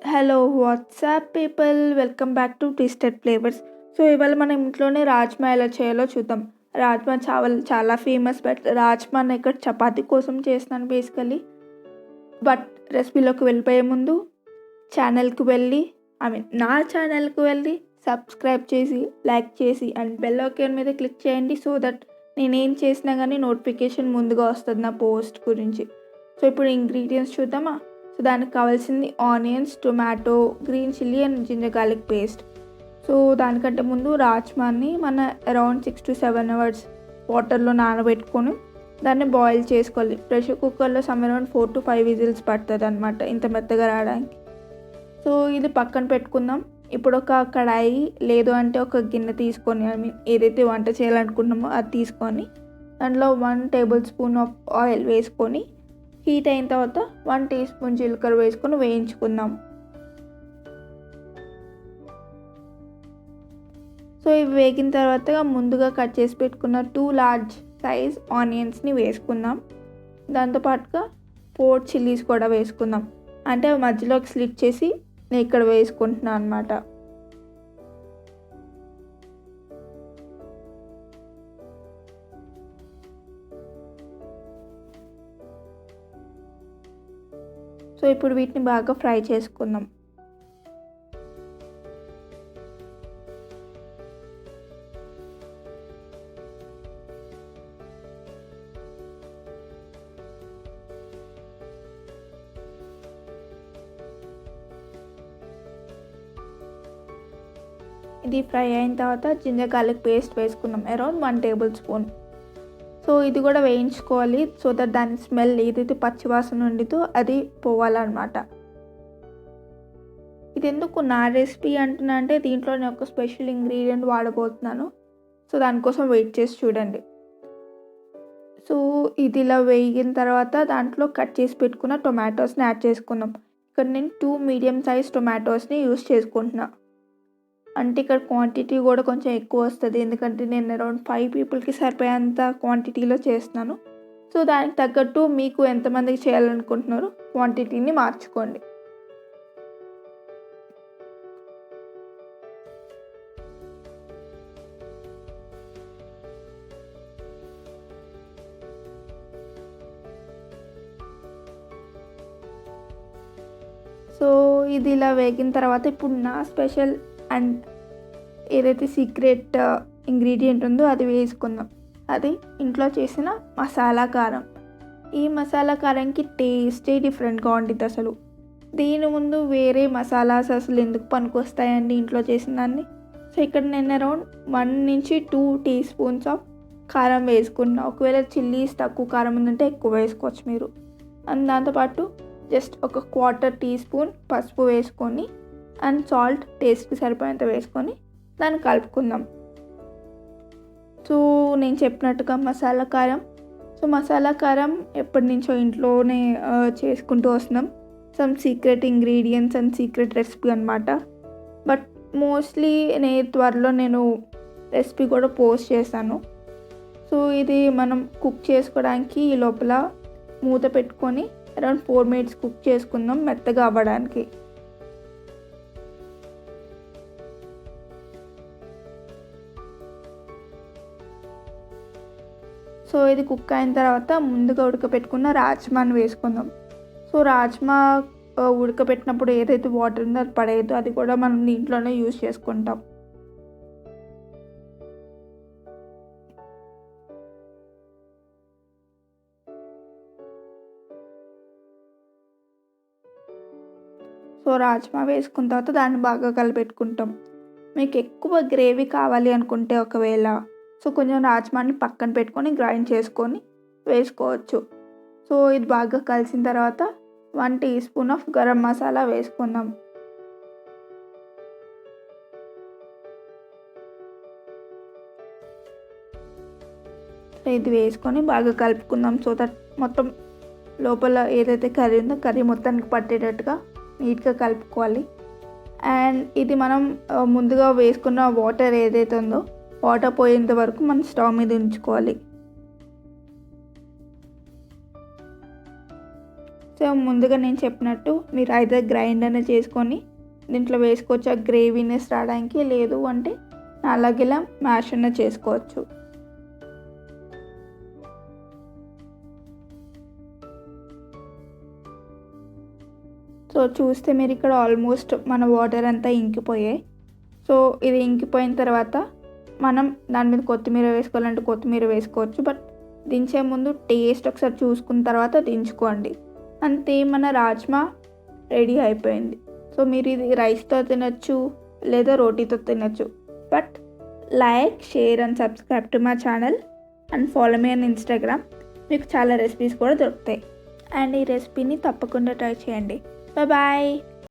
Hello WhatsApp people, welcome back to twisted flavours. So ఇవాళ మనం ఇంట్లోనే రాజ్మా ఎలా చేయాలో చూద్దాం. రాజ్మా చావల్ చాలా ఫేమస్, బట్ రాజ్మా ఇక్కడ చపాతీ కోసం చేస్తున్నాను బేసికలీ. బట్ రెసిపీలోకి వెళ్ళిపోయే ముందు ఛానల్కి వెళ్ళి నా ఛానల్కి వెళ్ళి సబ్స్క్రైబ్ చేసి లైక్ చేసి అండ్ బెల్ ఐకాన్ మీద క్లిక్ చేయండి, సో దట్ నేనేం చేసినా కానీ నోటిఫికేషన్ ముందుగా వస్తుంది నా పోస్ట్ గురించి. సో ఇప్పుడు ఇంగ్రీడియంట్స్ చూద్దామా. సో దానికి కావాల్సింది onions, tomato, green chilli and ginger garlic paste. So దానికంటే ముందు రాజ్మాని మన అరౌండ్ 6 to 7 hours వాటర్లో నానబెట్టుకొని దాన్ని బాయిల్ చేసుకోవాలి. ప్రెషర్ కుక్కర్లో సమ్ అరౌండ్ 4 to 5 విజిల్స్ పడుతుంది అనమాట ఇంత మెత్తగా రావడానికి. సో ఇది పక్కన పెట్టుకుందాం. ఇప్పుడు ఒక కడాయి లేదు అంటే ఒక గిన్నె తీసుకొని ఏదైతే వంట చేయాలనుకుంటున్నామో అది తీసుకొని దాంట్లో 1 tablespoon ఆఫ్ ఆయిల్ వేసుకొని హీట్ అయిన తర్వాత 1 teaspoon జీలకర్ర వేసుకొని వేయించుకుందాం. సో ఇవి వేగిన తర్వాత ముందుగా కట్ చేసి పెట్టుకున్న 2 large size ఆనియన్స్ని వేసుకుందాం. దాంతోపాటుగా 4 chilies కూడా వేసుకుందాం. అంటే మధ్యలోకి స్లిట్ చేసి నేను ఇక్కడ వేసుకుంటున్నాను అనమాట. సో ఇప్పుడు వీటిని బాగా ఫ్రై చేసుకుందాం. ఇది ఫ్రై అయిన తర్వాత జింజర్ గార్లిక్ పేస్ట్ వేసుకున్నాం అరౌండ్ 1 tablespoon. సో ఇది కూడా వేయించుకోవాలి, సో దట్ దాని స్మెల్ ఏదైతే పచ్చివాసన ఉండితో అది పోవాలన్నమాట. ఇది ఎందుకు నా రెసిపీ అంటున్నా అంటే దీంట్లో నేను ఒక స్పెషల్ ఇంగ్రీడియంట్ వాడబోతున్నాను. సో దానికోసం వెయిట్ చేసి చూడండి. సో ఇది ఇలా వేగిన తర్వాత దాంట్లో కట్ చేసి పెట్టుకున్న టొమాటోస్ని యాడ్ చేసుకుందాం. ఇక్కడ నేను 2 medium size టొమాటోస్ని యూస్ చేసుకుంటున్నా. అంటే ఇక్కడ క్వాంటిటీ కూడా కొంచెం ఎక్కువ వస్తుంది, ఎందుకంటే నేను అరౌండ్ 5 peopleకి సరిపోయేంత క్వాంటిటీలో చేస్తున్నాను. సో దానికి తగ్గట్టు మీకు ఎంతమందికి చేయాలనుకుంటున్నారో క్వాంటిటీని మార్చుకోండి. సో ఇది ఇలా వేగిన తర్వాత ఇప్పుడు నా స్పెషల్ అండ్ ఏదైతే సీక్రెట్ ఇంగ్రీడియంట్ ఉందో అది వేసుకుందాం. అది ఇంట్లో చేసిన మసాలా కారం. ఈ మసాలా కారంకి టేస్టే డిఫరెంట్గా ఉంటుంది అసలు. దీని ముందు వేరే మసాలాస్ అసలు ఎందుకు పనికొస్తాయండి ఇంట్లో చేసిన దాన్ని. సో ఇక్కడ నేను అరౌండ్ 1 నుంచి 2 teaspoons ఆఫ్ కారం వేసుకున్నా. ఒకవేళ చిల్లీస్ తక్కువ కారం ఉందంటే ఎక్కువ వేసుకోవచ్చు మీరు. అండ్ దాంతోపాటు జస్ట్ ఒక 1/4 teaspoon పసుపు వేసుకొని అండ్ సాల్ట్ టేస్ట్కి సరిపోయేంత వేసుకొని దాన్ని కలుపుకుందాం. సో నేను చెప్పినట్టుగా మసాలా కారం. సో మసాలా కారం ఎప్పటి నుంచో ఇంట్లోనే చేసుకుంటూ వస్తున్నాం. Some secret ingredients and secret recipe అనమాట. బట్ మోస్ట్లీ త్వరలో నేను రెసిపీ కూడా పోస్ట్ చేశాను. సో ఇది మనం కుక్ చేసుకోవడానికి ఈ లోపల మూత పెట్టుకొని అరౌండ్ 4 minutes కుక్ చేసుకుందాం మెత్తగా అవ్వడానికి. సో ఇది కుక్ అయిన తర్వాత ముందుగా ఉడకపెట్టుకున్న రాజ్మాని వేసుకుందాం. సో రాజ్మా ఉడకపెట్టినప్పుడు ఏదైతే వాటర్ ఉందో అది పడేయద్దు, అది కూడా మనం దీంట్లోనే యూజ్ చేసుకుంటాం. సో రాజ్మా వేసుకున్న తర్వాత దాన్ని బాగా కలిపెట్టుకుంటాం. మీకు ఎక్కువ గ్రేవీ కావాలి అనుకుంటే ఒకవేళ సో కొంచెం రాజ్మాని పక్కన పెట్టుకొని గ్రైండ్ చేసుకొని వేసుకోవచ్చు. సో ఇది బాగా కలిసిన తర్వాత 1 teaspoon ఆఫ్ గరం మసాలా వేసుకుందాం. సో ఇది వేసుకొని బాగా కలుపుకుందాం, సో దట్ మొత్తం లోపల ఏదైతే కర్రీ ఉందో కర్రీ మొత్తానికి పట్టేటట్టుగా నీట్గా కలుపుకోవాలి. అండ్ ఇది మనం ముందుగా వేసుకున్న వాటర్ ఏదైతే ఉందో వాటర్ పోయేంత వరకు మనం స్టవ్ మీద ఉంచుకోవాలి. సో ముందుగా నేను చెప్పినట్టు మీరు ఐదర్ గ్రైండ్ అనేది చేసుకొని దీంట్లో వేసుకోవచ్చు ఆ గ్రేవీనెస్ రావడానికి, లేదు అంటే అలాగేలా మ్యాష్ అన్న చేసుకోవచ్చు. సో చూస్తే మీరు ఇక్కడ ఆల్మోస్ట్ మన వాటర్ అంతా ఇంకిపోయాయి. సో ఇది ఇంకిపోయిన తర్వాత మనం దాని మీద కొత్తిమీర వేసుకోవాలంటే కొత్తిమీర వేసుకోవచ్చు. బట్ దించే ముందు టేస్ట్ ఒకసారి చూసుకున్న తర్వాత దించుకోండి. అంతే, మన రాజ్మా రెడీ అయిపోయింది. సో మీరు ఇది రైస్తో తినచ్చు లేదా రోటీతో తినచ్చు. But like, share and subscribe to my channel and follow me on Instagram. మీకు చాలా రెసిపీస్ కూడా దొరుకుతాయి అండ్ ఈ రెసిపీని తప్పకుండా ట్రై చేయండి. Bye bye.